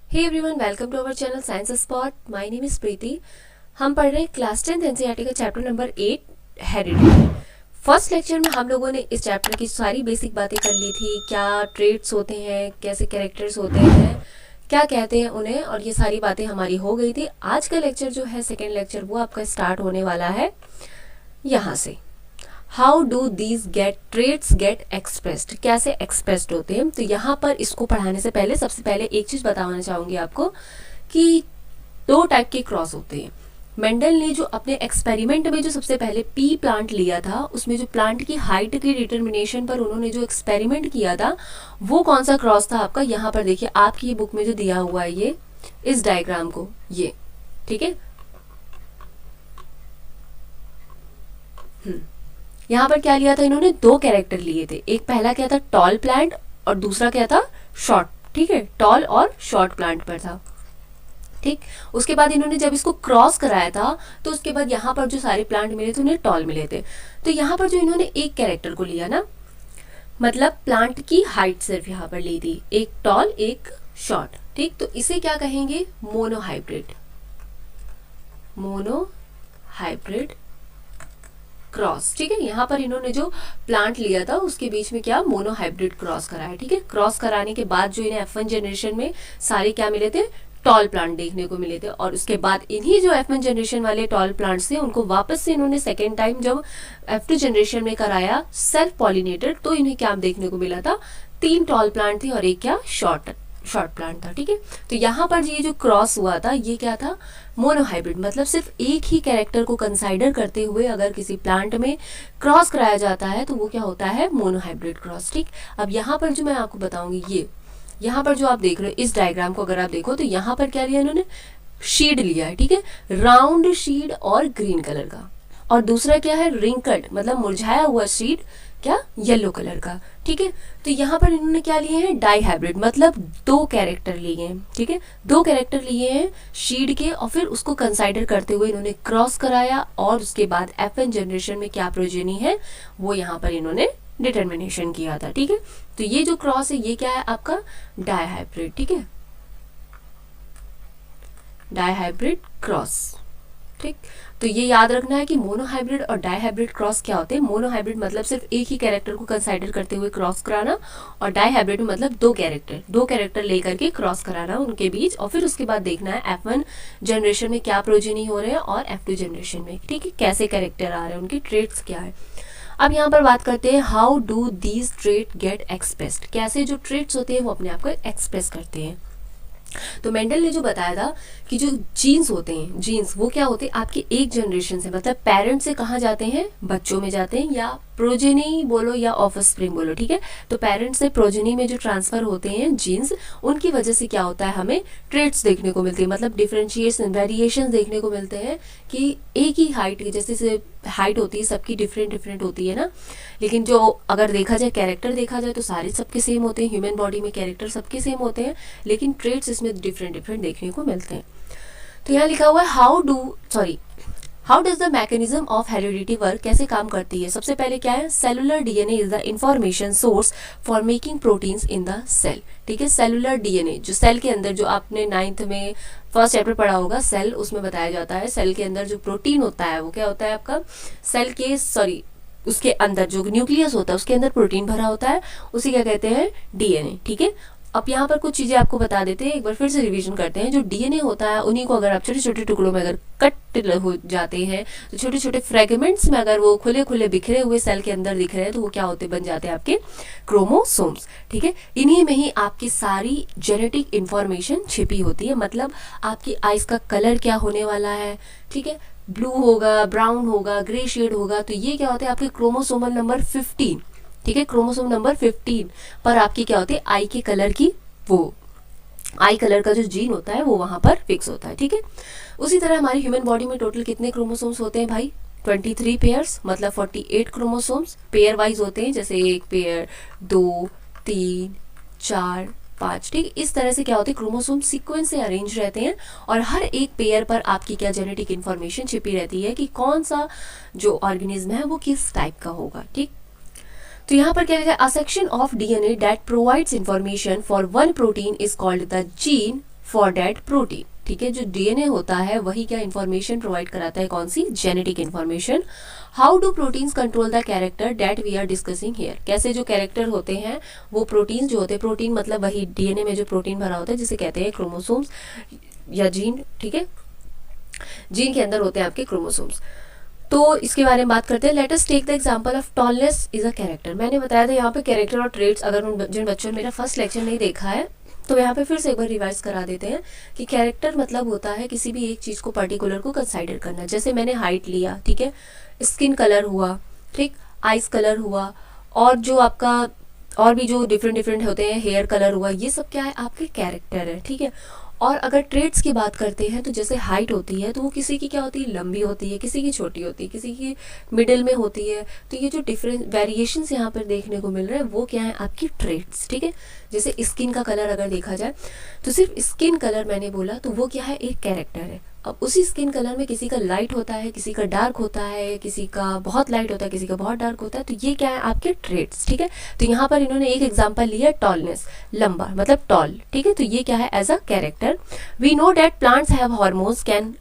Hey everyone, welcome to our channel science spot. My name is Preeti. हम पढ़ रहे हैं क्लास 10th एनसीईआरटी का chapter number 8 heredity. First lecture में हम लोगों ने इस चैप्टर की सारी बेसिक बातें कर ली थी। क्या ट्रेट्स होते हैं, कैसे कैरेक्टर्स होते हैं, क्या कहते हैं उन्हें, और ये सारी बातें हमारी हो गई थी। आज का लेक्चर जो है सेकेंड लेक्चर, वो आपका स्टार्ट होने वाला है यहाँ से। How do these traits get expressed, कैसे एक्सप्रेस्ड होते हैं। तो यहाँ पर इसको पढ़ाने से पहले सबसे पहले एक चीज बताना चाहूंगी आपको कि दो टाइप के क्रॉस होते हैं। मेंडल ने जो अपने एक्सपेरिमेंट में जो सबसे पहले पी प्लांट लिया था, उसमें जो प्लांट की हाइट की डिटर्मिनेशन पर उन्होंने जो एक्सपेरिमेंट किया था, वो कौन सा क्रॉस था आपका। यहाँ पर देखिए, आपकी ये बुक में जो दिया हुआ है, ये इस डायग्राम को, ये ठीक है। यहाँ पर क्या लिया था इन्होंने, दो कैरेक्टर लिए थे। एक पहला क्या था, टॉल प्लांट, और दूसरा क्या था, शॉर्ट। ठीक है, टॉल और शॉर्ट प्लांट पर था। ठीक, उसके बाद इन्होंने जब इसको क्रॉस कराया था, तो उसके बाद यहाँ पर जो सारे प्लांट मिले थे उन्हें टॉल मिले थे। तो यहाँ पर जो इन्होंने एक कैरेक्टर को लिया ना, मतलब प्लांट की हाइट सिर्फ यहाँ पर ली थी, एक टॉल एक शॉर्ट। ठीक, तो इसे क्या कहेंगे, मोनोहाइब्रिड। Monohybrid cross. ठीक है, यहाँ पर इन्होंने जो प्लांट लिया था उसके बीच में क्या, मोनोहाइब्रिड क्रॉस कराया। ठीक है, क्रॉस कराने के बाद जो इन्हें F1 जनरेशन में सारे क्या मिले थे, टॉल प्लांट देखने को मिले थे। और उसके बाद इन्हीं जो F1 जनरेशन वाले टॉल प्लांट्स थे, उनको वापस से इन्होंने सेकेंड टाइम जब F2 जनरेशन में कराया सेल्फ पॉलिनेटेड, तो इन्हें क्या देखने को मिला था, 3 टॉल प्लांट थे और एक क्या, शॉर्ट प्लांट था। ठीक है, तो यहाँ पर ये जो क्रॉस हुआ था, ये क्या था, मोनोहाइब्रिड। मतलब सिर्फ एक ही कैरेक्टर को कंसाइडर करते हुए अगर किसी प्लांट में क्रॉस कराया जाता है तो वो क्या होता है, मोनोहाइब्रिड क्रॉस। ठीक, अब यहाँ पर जो मैं आपको बताऊंगी, ये यहाँ पर जो आप देख रहे हो इस डायग्राम को अगर आप देखो, तो यहाँ पर क्या लिया इन्होंने, शीड लिया है। ठीक है, राउंड शीड और ग्रीन कलर का, और दूसरा क्या है, रिंकल्ड, मतलब मुरझाया हुआ शीड, क्या, येलो कलर का। ठीक है, तो यहाँ पर इन्होंने क्या लिए हैं, डाई हाइब्रिड, मतलब दो कैरेक्टर लिए हैं। ठीक है, दो कैरेक्टर लिए हैं शीड के, और फिर उसको कंसाइडर करते हुए इन्होंने क्रॉस कराया, और उसके बाद F1 जनरेशन में क्या प्रोजेनी है वो यहाँ पर इन्होंने डिटर्मिनेशन किया था। ठीक है, तो ये जो क्रॉस है ये क्या है आपका, डाई हाइब्रिड। ठीक है, डाई हाइब्रिड क्रॉस। ठीक, तो ये याद रखना है कि मोनोहाइब्रिड और डाईहाइब्रिड क्रॉस क्या होते हैं। मोनोहाइब्रिड मतलब सिर्फ एक ही कैरेक्टर को कंसाइडर करते हुए क्रॉस कराना, और डाईहाइब्रिड में मतलब दो कैरेक्टर लेकर के क्रॉस कराना उनके बीच, और फिर उसके बाद देखना है F1 जनरेशन में क्या प्रोजेनी हो रहे हैं और F2 जनरेशन में, ठीक है, कैसे कैरेक्टर आ रहे हैं, उनकी ट्रेट्स क्या है। अब यहाँ पर बात करते हैं, how do these trait get expressed, कैसे जो ट्रेट्स होते हैं वो अपने आप को एक्सप्रेस करते हैं। तो मेंडल ने जो बताया था कि जो जीन्स होते हैं, जीन्स वो क्या होते हैं आपके एक जनरेशन से, मतलब पेरेंट्स से कहाँ जाते हैं, बच्चों में जाते हैं, या प्रोजेनी बोलो या ऑफस्प्रिंग बोलो। ठीक है, तो पेरेंट्स से प्रोजेनी में जो ट्रांसफर होते हैं जीन्स, उनकी वजह से क्या होता है, हमें ट्रेट्स देखने को मिलती है, मतलब डिफरेंशिएशन, वेरिएशन देखने को मिलते हैं कि एक ही हाइट की, जैसे से हाइट होती है सबकी डिफरेंट होती है ना, लेकिन जो अगर देखा जाए, कैरेक्टर देखा जाए तो सारे सबके सेम होते हैं, ह्यूमन बॉडी में कैरेक्टर सबके सेम होते हैं, लेकिन ट्रेट्स इसमें डिफरेंट देखने को मिलते हैं। तो यहाँ लिखा हुआ है, how does the mechanism of heredity work, कैसे काम करती है। सबसे पहले क्या है, cellular DNA is the information source for making proteins in the cell. ठीक है, सेलुलर डीएनए जो सेल के अंदर, जो आपने 9th में फर्स्ट चैप्टर पढ़ा होगा सेल, उसमें बताया जाता है सेल के अंदर जो प्रोटीन होता है वो क्या होता है आपका, सेल के उसके अंदर जो न्यूक्लियस होता है उसके अंदर प्रोटीन भरा होता है, उसी क्या कहते हैं, डीएनए। ठीक है, अब यहाँ पर कुछ चीजें आपको बता देते हैं, एक बार फिर से रिवीजन करते हैं। जो डीएनए होता है उन्हीं को अगर आप छोटे छोटे टुकड़ों में अगर कट हो जाते हैं, तो छोटे छोटे फ्रेगमेंट्स में अगर वो खुले बिखरे हुए सेल के अंदर दिख रहे हैं, तो वो क्या होते बन जाते हैं आपके क्रोमोसोम्स। ठीक है, इन्हीं में ही आपकी सारी जेनेटिक इंफॉर्मेशन छिपी होती है, मतलब आपकी आइज का कलर क्या होने वाला है, ठीक है, ब्लू होगा, ब्राउन होगा, ग्रे शेड होगा, तो ये क्या होता है आपके क्रोमोसोमल नंबर 15। ठीक है, क्रोमोसोम नंबर 15 पर आपकी क्या होती है, आई के कलर की, वो आई कलर का जो जीन होता है वो वहां पर फिक्स होता है। ठीक है, उसी तरह हमारी ह्यूमन बॉडी में टोटल कितने क्रोमोसोम्स होते हैं भाई, 23 पेयर्स, मतलब 48 क्रोमोसोम्स पेयर वाइज होते हैं, जैसे एक पेयर, 2, 3, 4, 5। ठीक, इस तरह से क्या होते हैं, क्रोमोसोम सीक्वेंस से अरेंज रहते हैं, और हर एक पेयर पर आपकी क्या जेनेटिक इंफॉर्मेशन छिपी रहती है कि कौन सा जो ऑर्गेनिज्म है वो किस टाइप का होगा। ठीक, तो यहाँ पर क्या लिखा है, a section of DNA that provides information for one protein is called the gene for that protein. ठीक है, जो डीएनए होता है वही क्या इन्फॉर्मेशन प्रोवाइड कराता है, कौन सी, genetic information. How do proteins control the character that we are discussing here, कैसे जो कैरेक्टर होते हैं वो प्रोटीन जो होते हैं, प्रोटीन मतलब वही डीएनए में जो प्रोटीन भरा होता है जिसे कहते हैं क्रोमोसोम्स या जीन। ठीक है, जीन के अंदर होते हैं आपके क्रोमोसोम्स। तो इसके बारे में बात करते हैं। Let us take the example of tallness is a character. मैंने बताया था यहाँ पे कैरेक्टर और ट्रेड्स, अगर जिन बच्चों ने मेरा फर्स्ट लेक्चर नहीं देखा है तो यहाँ पे फिर से एक बार रिवाइज करा देते हैं कि कैरेक्टर मतलब होता है किसी भी एक चीज़ को पर्टिकुलर को कंसाइडर करना। जैसे मैंने हाइट लिया, ठीक है, स्किन कलर हुआ, ठीक, आइज कलर हुआ, और जो आपका और भी जो डिफरेंट डिफरेंट होते हैं, हेयर कलर हुआ, ये सब क्या है, आपके कैरेक्टर है। ठीक है, और अगर ट्रेड्स की बात करते हैं तो जैसे हाइट होती है तो वो किसी की क्या होती है, लंबी होती है, किसी की छोटी होती है, किसी की मिडिल में होती है। तो ये जो डिफरेंट वेरिएशंस यहाँ पर देखने को मिल रहे हैं वो क्या है, आपकी ट्रेड्स। ठीक है, जैसे स्किन का कलर अगर देखा जाए तो सिर्फ स्किन कलर मैंने बोला तो वो क्या है, एक कैरेक्टर है। अब उसी स्किन कलर में किसी का लाइट होता है, किसी का डार्क होता है, किसी का बहुत लाइट होता है, किसी का बहुत डार्क होता है, तो ये क्या है, आपके ट्रेड्स। ठीक है, तो यहाँ पर इन्होंने एक एग्जांपल लिया, टॉलनेस, लंबा मतलब टॉल। ठीक है, तो ये क्या है, as a character. We know that plants have hormones can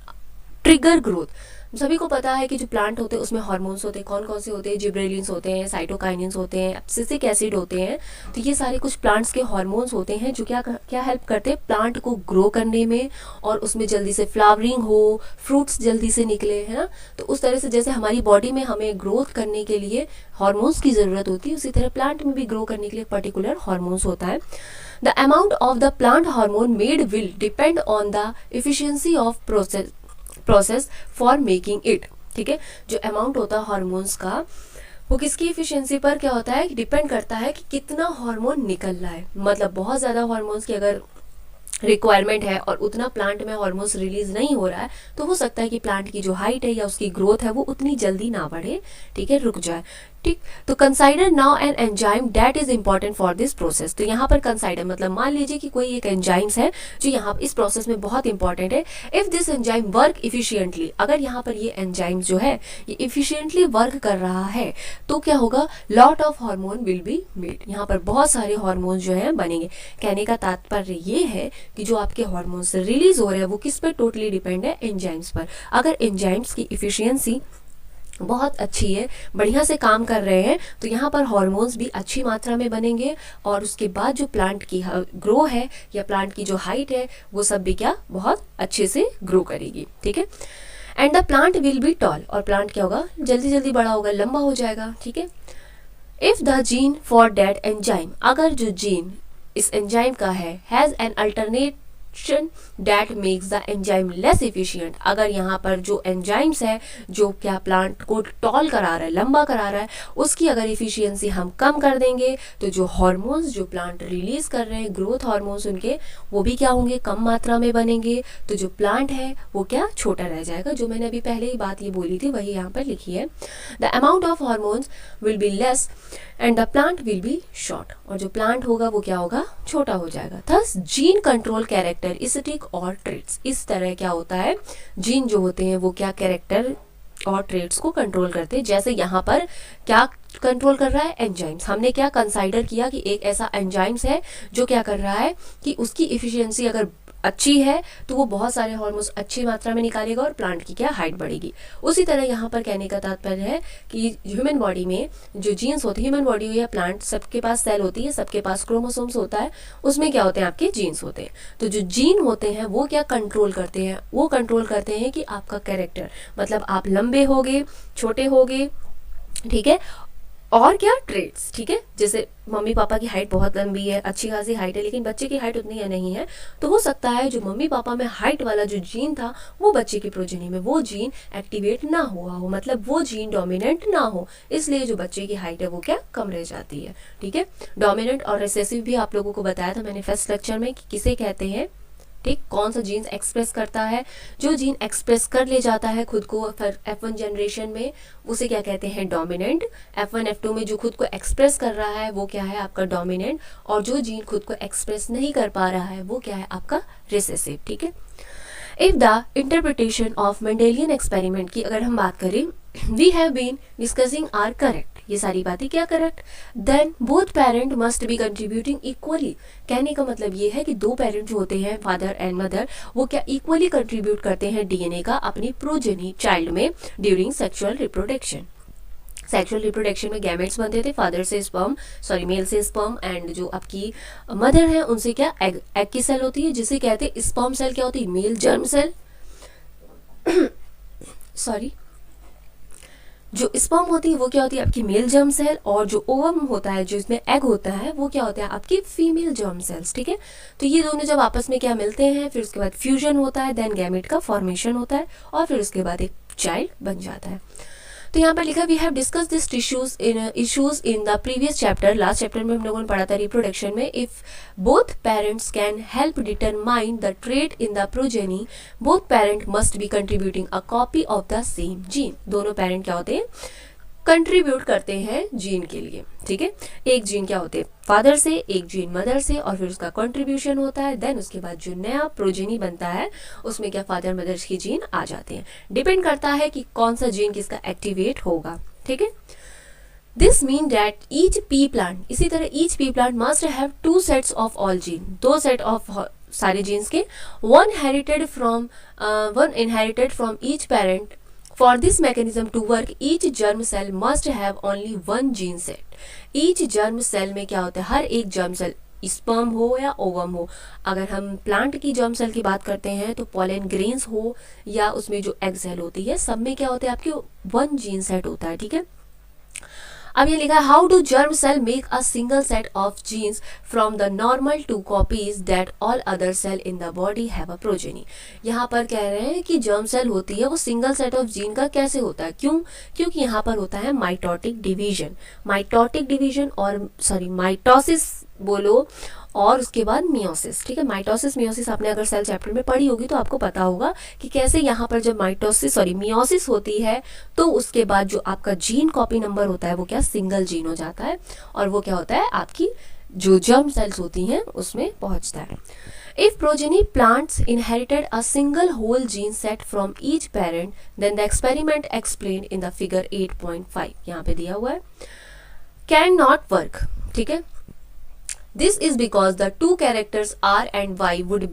trigger growth. सभी को पता है कि जो प्लांट होते हैं उसमें हार्मोन्स होते हैं, कौन कौन से होते हैं, जिब्रेलिन्स होते हैं, साइटोकाइनिन्स होते हैं, एब्सिसिक एसिड होते हैं। तो ये सारे कुछ प्लांट्स के हार्मोन्स होते हैं जो क्या क्या हेल्प करते हैं प्लांट को ग्रो करने में, और उसमें जल्दी से फ्लावरिंग हो, फ्रूट्स जल्दी से निकले, है ना। तो उस तरह से जैसे हमारी बॉडी में हमें ग्रोथ करने के लिए हार्मोन्स की ज़रूरत होती है, उसी तरह प्लांट में भी ग्रो करने के लिए पर्टिकुलर हार्मोन्स होता है। The amount of the plant hormone made will depend on the efficiency of process for making it. ठीक है, जो अमाउंट होता है हार्मोन्स का वो किसकी एफिशिएंसी पर क्या होता है, डिपेंड करता है कि कितना हार्मोन निकल रहा है। मतलब बहुत ज़्यादा हार्मोन्स की अगर रिक्वायरमेंट है और उतना प्लांट में हार्मोन्स रिलीज नहीं हो रहा है तो हो सकता है कि प्लांट की जो हाइट है या उसकी ग्रोथ है वो उतनी जल्दी ना बढ़े, ठीक है, रुक जाए। ठीक, तो consider now an enzyme that is important for this process. तो यहाँ पर कंसाइडर मतलब मान लीजिए कि कोई एक एंजाइम्स है जो यहाँ इस प्रोसेस में बहुत इंपॉर्टेंट है। If this enzyme work efficiently, अगर यहाँ पर ये एंजाइम जो है ये इफिशियंटली वर्क कर रहा है तो क्या होगा, lot of hormone will be made. यहाँ पर बहुत सारे हार्मोन जो है बनेंगे। कहने का तात्पर्य ये है कि जो आपके हार्मोन्स रिलीज हो रहे हैं वो किस पर टोटली डिपेंड है, एंजाइम्स पर। अगर एंजाइम्स की इफिशियंसी बहुत अच्छी है, बढ़िया से काम कर रहे हैं, तो यहाँ पर हार्मोन्स भी अच्छी मात्रा में बनेंगे, और उसके बाद जो प्लांट की ग्रो है या प्लांट की जो हाइट है वो सब भी क्या बहुत अच्छे से ग्रो करेगी। ठीक है, and the plant will be toll, और प्लांट क्या होगा, जल्दी जल्दी बड़ा होगा, लंबा हो जाएगा। ठीक है, if the gene for that enzyme, अगर जो जीन इस एंजाइम का है has an alternate that makes the enzyme less efficient, अगर यहाँ पर जो एंजाइम्स है जो क्या प्लांट को टॉल करा रहा है, लंबा करा रहा है, उसकी अगर इफिशियंसी हम कम कर देंगे तो जो हार्मोन्स जो प्लांट रिलीज कर रहे हैं, ग्रोथ हार्मोन्स उनके, वो भी क्या होंगे, कम मात्रा में बनेंगे। तो जो प्लांट है वो क्या छोटा रह जाएगा। जो मैंने अभी पहले ही बात ये बोली थी वही यहाँ पर लिखी है। The amount of hormones will be less and the plant will be short, और जो प्लांट होगा वो क्या होगा, छोटा हो जाएगा। थस जीन कंट्रोल कैरेक्टरिस्टिक और ट्रेट्स। इस तरह क्या होता है, जीन जो होते हैं वो क्या कैरेक्टर और ट्रेट्स को कंट्रोल करते हैं। जैसे यहाँ पर क्या कंट्रोल कर रहा है, एंजाइम्स। हमने क्या कंसाइडर किया कि एक ऐसा एंजाइम्स है जो क्या कर रहा है कि उसकी इफिशियंसी अगर अच्छी है तो वो बहुत सारे हार्मोन्स अच्छी मात्रा में निकालेगा और प्लांट की क्या हाइट बढ़ेगी। उसी तरह यहाँ पर कहने का तात्पर्य है कि ह्यूमन बॉडी में जो जीन्स होते हैं, ह्यूमन बॉडी हो या प्लांट, सबके पास सेल होती है, सबके पास क्रोमोसोम्स होता है, उसमें क्या होते हैं, आपके जीन्स होते हैं। तो जो जीन होते हैं वो क्या कंट्रोल करते हैं, वो कंट्रोल करते हैं कि आपका कैरेक्टर, मतलब आप लंबे होगे, छोटे होगे, ठीक है, और क्या ट्रेड्स। ठीक है, जैसे मम्मी पापा की हाइट बहुत लंबी है, अच्छी खासी हाइट है, लेकिन बच्चे की हाइट उतनी है नहीं है, तो हो सकता है जो मम्मी पापा में हाइट वाला जो जीन था वो बच्चे की प्रोजेनी में वो जीन एक्टिवेट ना हुआ हो, मतलब वो जीन डोमिनेंट ना हो, इसलिए जो बच्चे की हाइट है वो क्या कम रह जाती है। ठीक है, डोमिनेंट और रिसेसिव भी आप लोगों को बताया था मैंने फर्स्ट लेक्चर में कि किसे कहते हैं। ठीक, कौन सा जीन्स एक्सप्रेस करता है, जो जीन एक्सप्रेस कर ले जाता है खुद को F1 जनरेशन में उसे क्या कहते हैं, डोमिनेंट। F1 F2 में जो खुद को एक्सप्रेस कर रहा है वो क्या है, आपका डोमिनेंट, और जो जीन खुद को एक्सप्रेस नहीं कर पा रहा है वो क्या है, आपका रिसेसिव। ठीक है, if the interpretation of Mendelian experiment की अगर हम बात करें we have been discussing are correct, ये सारी बातें क्या correct. Then both parent must be contributing equally, कहने का मतलब ये है कि दो पेरेंट जो होते हैं फादर एंड मदर, वो क्या इक्वली कंट्रीब्यूट करते हैं डीएनए का अपनी प्रोजेनी चाइल्ड में during sexual reproduction. Sexual reproduction में गैमेट्स बनते थे, फादर से स्पर्म, सॉरी मेल से स्पर्म, एंड जो आपकी मदर है उनसे क्या एग की सेल होती है, जिसे कहते हैं स्पर्म सेल क्या होती है, मेल जर्म सेल सॉरी, जो स्पर्म होती है वो क्या होती है आपकी मेल जर्म सेल, और जो ओवम होता है, जो इसमें एग होता है, वो क्या होता है आपकी फीमेल जर्म सेल्स। ठीक है, तो ये दोनों जब आपस में क्या मिलते हैं, फिर उसके बाद फ्यूजन होता है, देन गैमेट का फॉर्मेशन होता है, और फिर उसके बाद एक चाइल्ड बन जाता है। तो यहाँ पर लिखा we have discuss this issues in the previous chapter, last chapter में हम लोगों ने पढ़ा था रिप्रोडक्शन में। If both parents can help determine the trait in the progeny, both parent must be contributing a copy of the same gene. दोनों parent क्या होते हैं, कंट्रीब्यूट करते हैं जीन के लिए। ठीक है, एक जीन क्या होते हैं फादर से, एक जीन मदर से, और फिर उसका कंट्रीब्यूशन होता है। देन उसके बाद जो नया प्रोजेनी बनता है उसमें क्या फादर मदर की जीन आ जाते हैं। डिपेंड करता है कि कौन सा जीन किसका एक्टिवेट होगा। ठीक है, this mean that each P plant, इसी तरह each P plant must have 2 sets of all gene, 2 set of सारे जीन्स के, one inherited from each parent. For this mechanism to work, each germ cell must have only one gene set. Each germ cell में क्या होता है, हर एक germ cell sperm हो या ovum हो, अगर हम प्लांट की जर्म सेल की बात करते हैं तो पोलन ग्रेन्स हो या उसमें जो एग सेल होती है, सब में क्या होता है आपके 1 जीन सेट होता है। ठीक है, अब ये लिखा है how do germ cell make a single set of genes from the normal two copies that all other cell in the body have a progeny. यहाँ पर कह रहे हैं कि जर्म सेल होती है वो सिंगल सेट ऑफ जीन का कैसे होता है, क्यों, क्योंकि यहाँ पर होता है माइटोटिक डिवीजन और सॉरी माइटोसिस बोलो, और उसके बाद मियोसिस। ठीक है, माइटोसिस मियोसिस आपने अगर सेल चैप्टर में पढ़ी होगी तो आपको पता होगा कि कैसे यहाँ पर जब मियोसिस होती है तो उसके बाद जो आपका जीन कॉपी नंबर होता है वो क्या सिंगल जीन हो जाता है, और वो क्या होता है आपकी जो जर्म सेल्स होती हैं उसमें पहुंचता है। If progeny plants inherited a single whole gene set from each parent, then the experiment explained in the figure 8.5 यहाँ पे दिया हुआ है can not work। ठीक है, this is because the two characters R and Y would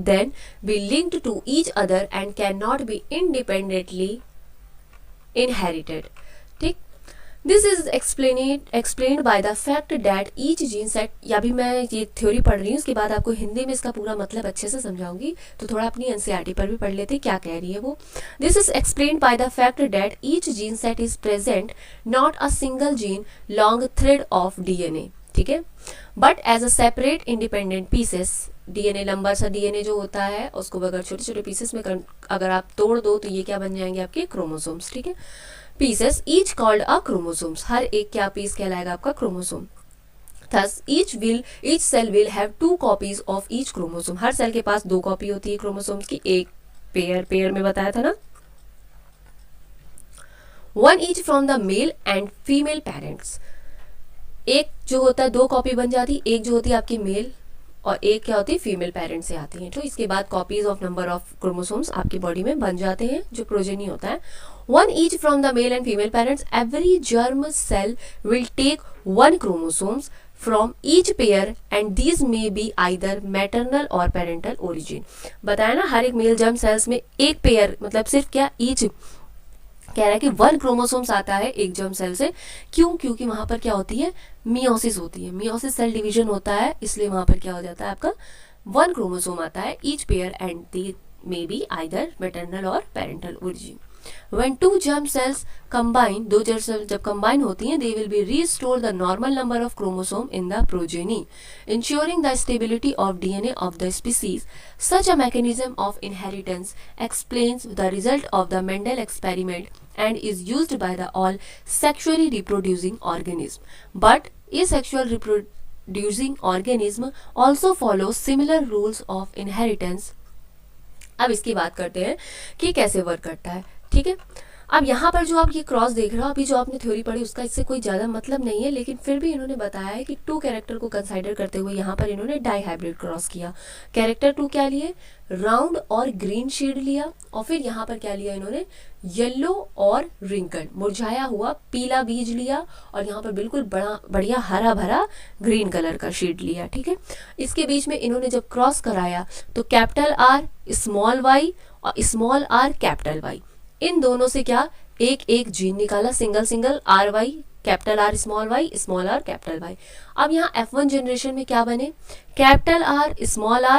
then be linked to each other and cannot be independently inherited। ठीक, this is explained by the fact that each gene set, या भी मैं ये theory पढ़ रही हूँ उसके बाद आपको हिंदी में इसका पूरा मतलब अच्छे से समझाऊंगी, तो थोड़ा अपनी एनसीईआरटी पर भी पढ़ लेते क्या कह रही है वो। This is explained by the fact that each gene set is present not a single gene long thread of DNA। ठीक है, but as a separate independent pieces, DNA लंबा सा डीएनए जो होता है उसको अगर छोटे छोटे पीसेस में अगर आप तोड़ दो तो ये क्या बन जाएंगे आपके क्रोमोसोम्स। ठीक है, pieces each called a chromosomes, हर एक क्या पीस कहलाएगा आपका chromosome. Thus each cell will have 2 copies of each chromosome। हर सेल के पास 2 कॉपी होती है क्रोमोसोम्स की, एक पेयर में बताया था ना, 1 each from the male and female parents। एक जो होता है 2 कॉपी बन जाती, एक जो होती है आपकी मेल और एक क्या होती है फीमेल पेरेंट से आती है। तो इसके बाद copies of number of chromosomes आपकी बॉडी में बन जाते हैं जो प्रोजेनी होता है। 1 each from the male and female parents, every germ cell will take 1 chromosomes from each pair and these may be either maternal or parental origin। बताया ना, हर एक मेल जर्म सेल्स में एक पेयर, मतलब सिर्फ क्या ईच कह रहा है कि 1 क्रोमोसोम्स आता है एक जर्म सेल से। क्यों, क्योंकि वहां पर क्या होती है मियोसिस होती है, मियोसिस सेल डिवीजन होता है, इसलिए वहां पर क्या हो जाता है आपका 1 क्रोमोसोम आता है each pair and they may be either maternal और parental origin. When 2 germ cells combine, 2 germ cells जब combine होती हैं, they will be restore the normal number of chromosome in the progeny, ensuring the stability of DNA of the species. Such a mechanism of inheritance explains the result of the Mendel experiment and is used by the all sexually reproducing organism. But asexual reproducing organism also follow similar rules of inheritance। अब इसकी बात करते हैं कि कैसे work करता है। ठीक है, अब यहाँ पर जो आप ये क्रॉस देख रहे हो, अभी जो आपने थ्योरी पढ़ी उसका इससे कोई ज़्यादा मतलब नहीं है, लेकिन फिर भी इन्होंने बताया है कि 2 कैरेक्टर को कंसाइडर करते हुए यहाँ पर इन्होंने डाई हाइब्रिड क्रॉस किया। कैरेक्टर 2 क्या लिए, राउंड और ग्रीन शेड लिया, और फिर यहाँ पर क्या लिया इन्होंने, येलो और रिंकल मुरझाया हुआ पीला बीज लिया, और यहाँ पर बिल्कुल बढ़िया हरा भरा ग्रीन कलर का शेड लिया। ठीक है, इसके बीच में इन्होंने जब क्रॉस कराया तो कैपिटल आर स्मॉल वाई और स्मॉल आर कैपिटल वाई, इन दोनों से क्या एक एक जीन निकाला, single single R Y capital R small R capital Y. अब यहाँ F1 जनरेशन में क्या बने, capital R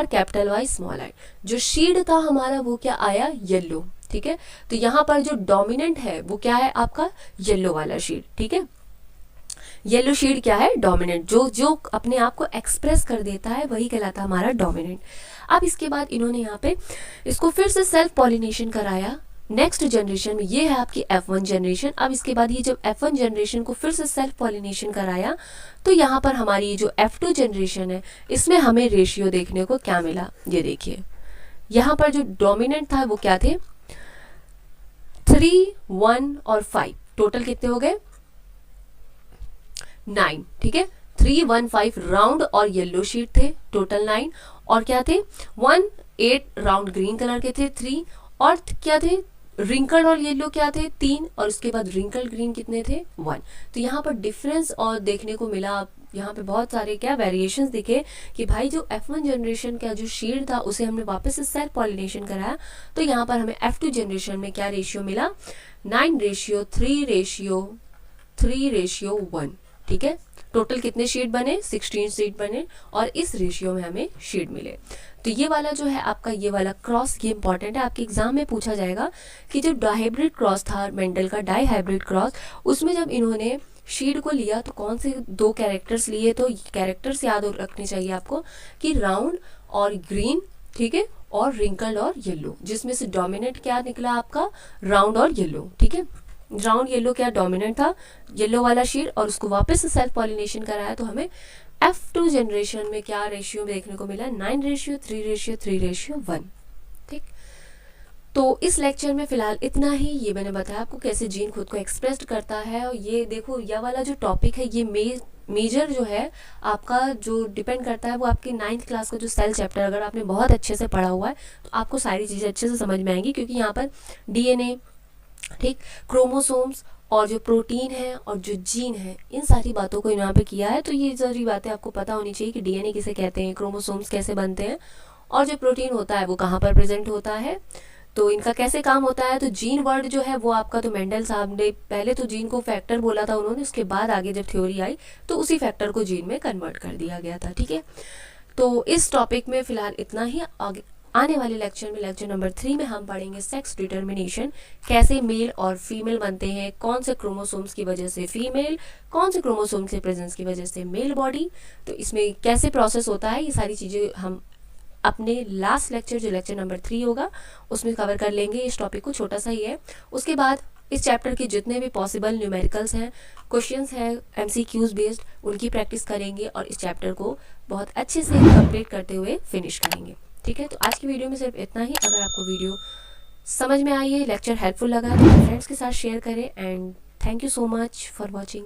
capital Y small R. जो शीड था हमारा वो क्या आया, येलो। ठीक है, तो यहाँ पर जो डोमिनेंट है वो क्या है आपका, येलो वाला शीड। ठीक है, येलो शेड क्या है, डोमिनेंट, जो अपने आप को एक्सप्रेस कर देता है वही कहलाता है हमारा डोमिनेंट। अब इसके बाद इन्होंने यहाँ पे इसको फिर से सेल्फ पॉलिनेशन कराया नेक्स्ट जनरेशन में, ये है आपकी F1 जनरेशन। अब इसके बाद ये जब F1 जनरेशन को फिर से सेल्फ पॉलिनेशन कराया तो यहाँ पर हमारी जो F2 जनरेशन है इसमें हमें रेशियो देखने को क्या मिला, ये देखिए यहाँ पर जो डोमिनेंट था वो क्या थे, 3, 1 और 5, टोटल कितने हो गए, 9। ठीक है, 3, 1, 5 राउंड और येलो शीट थे, टोटल 9, और क्या थे 1, 8 राउंड ग्रीन कलर के थे 3, और क्या थे रिंकल और येलो क्या थे 3, और उसके बाद रिंकल ग्रीन कितने थे 1। तो यहाँ पर डिफरेंस और देखने को मिला, यहाँ पे बहुत सारे क्या वेरिएशंस दिखे कि भाई जो F1 जनरेशन का जो शीड था उसे हमने वापस से सेल्फ पॉलिनेशन कराया, तो यहाँ पर हमें F2 जनरेशन में क्या रेशियो मिला, 9:3:1। ठीक है, टोटल कितने शीट बने, 16 शीट बने, और इस रेशियो में हमें शीट मिले। तो ये वाला जो है आपका ये वाला क्रॉस, ये इंपॉर्टेंट है, आपके एग्जाम में पूछा जाएगा कि जो डाइहाइब्रिड क्रॉस था मेंडल का डाइहाइब्रिड क्रॉस, उसमें जब इन्होंने शीट को लिया तो कौन से 2 कैरेक्टर्स लिए, तो कैरेक्टर्स याद रखने चाहिए आपको कि राउंड और ग्रीन, ठीक है, और रिंकल्ड और येलो, जिसमें से डोमिनेंट क्या निकला आपका, राउंड और येलो। ठीक है, राउंड येलो क्या डोमिनेंट था, येलो वाला शीड, और उसको वापस से सेल्फ पॉलिनेशन कराया तो हमें F2 जनरेशन में क्या रेशियो देखने को मिला, 9:3:3:1। ठीक, तो इस लेक्चर में फिलहाल इतना ही। ये मैंने बताया आपको कैसे जीन खुद को एक्सप्रेस करता है, और ये देखो यह वाला जो टॉपिक है ये मेजर जो है आपका जो डिपेंड करता है वो आपकी 9th क्लास का जो सेल चैप्टर, अगर आपने बहुत अच्छे से पढ़ा हुआ है तो आपको सारी चीज़ें अच्छे से समझ में आएंगी, क्योंकि यहाँ पर DNA, ठीक, क्रोमोसोम्स और जो प्रोटीन है और जो जीन है, इन सारी बातों को यहाँ पे किया है। तो ये सारी बातें आपको पता होनी चाहिए कि DNA किसे कहते हैं, क्रोमोसोम्स कैसे बनते हैं, और जो प्रोटीन होता है वो कहाँ पर प्रेजेंट होता है, तो इनका कैसे काम होता है। तो जीन वर्ड जो है वो आपका, तो मेंडल साहब ने पहले तो जीन को फैक्टर बोला था उन्होंने, उसके बाद आगे जब थ्योरी आई तो उसी फैक्टर को जीन में कन्वर्ट कर दिया गया था। ठीक है, तो इस टॉपिक में फिलहाल इतना ही। आगे आने वाले लेक्चर में, लेक्चर नंबर 3 में हम पढ़ेंगे सेक्स डिटर्मिनेशन, कैसे मेल और फीमेल बनते हैं, कौन से क्रोमोसोम्स की वजह से फीमेल, कौन से क्रोमोसोम्स के प्रेजेंस की वजह से मेल बॉडी, तो इसमें कैसे प्रोसेस होता है, ये सारी चीज़ें हम अपने लास्ट लेक्चर जो लेक्चर नंबर 3 होगा उसमें कवर कर लेंगे। इस टॉपिक को छोटा सा ही है। उसके बाद इस चैप्टर के जितने भी पॉसिबल न्यूमेरिकल्स हैं, क्वेश्चंस हैं MCQs बेस्ड, उनकी प्रैक्टिस करेंगे और इस चैप्टर को बहुत अच्छे से कंप्लीट करते हुए फिनिश करेंगे। ठीक है, तो आज की वीडियो में सिर्फ इतना ही। अगर आपको वीडियो समझ में आई है, लेक्चर हेल्पफुल लगा, तो फ्रेंड्स के साथ शेयर करें, and thank you so much for watching.